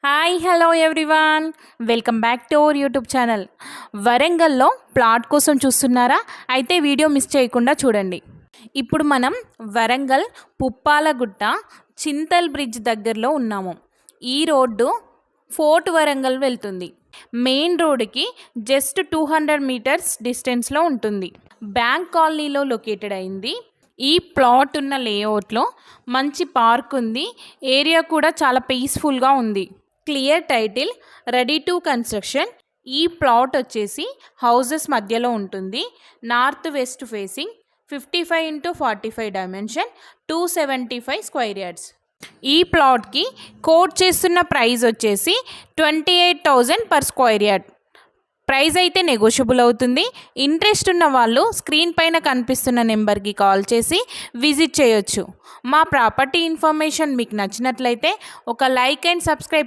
Hi hello everyone, welcome back to our YouTube channel. వరంగల్లో plot కోసం చూస్తున్నారా? అయితే వీడియో మిస్ చేయకుండా చూడండి. ఇప్పుడు మనం వరంగల్ పుప్పాలగుట్ట చింతల్ బ్రిడ్జ్ దగ్గరలో ఉన్నాము. ఈ రోడ్డు ఫోర్ట్ వరంగల్ వెళ్తుంది. మెయిన్ రోడ్డుకి జస్ట్ 200 మీటర్స్ డిస్టెన్స్లో ఉంటుంది. బ్యాంక్ కాలనీలో లొకేటెడ్ అయింది. ఈ ప్లాట్ ఉన్న లేఅవుట్లో మంచి పార్క్ ఉంది. ఏరియా కూడా చాలా పీస్ఫుల్గా ఉంది. Clear title, ready to construction. ఈ ప్లాట్ వచ్చేసి హౌజెస్ మధ్యలో ఉంటుంది. North west facing, 55x45 dimension, 275 square yards. ఈ ప్లాట్కి కోట్ చేస్తున్న ప్రైస్ వచ్చేసి 28,000 పర్ స్క్వేర్ యార్డ్. ప్రైస్ అయితే నెగోషియబుల్ అవుతుంది. ఇంట్రెస్ట్ ఉన్న వాళ్ళు స్క్రీన్ పైన కనిపిస్తున్న నెంబర్కి కాల్ చేసి విజిట్ చేయొచ్చు. మా ప్రాపర్టీ ఇన్ఫర్మేషన్ మీకు నచ్చినట్లయితే ఒక లైక్ అండ్ సబ్స్క్రైబ్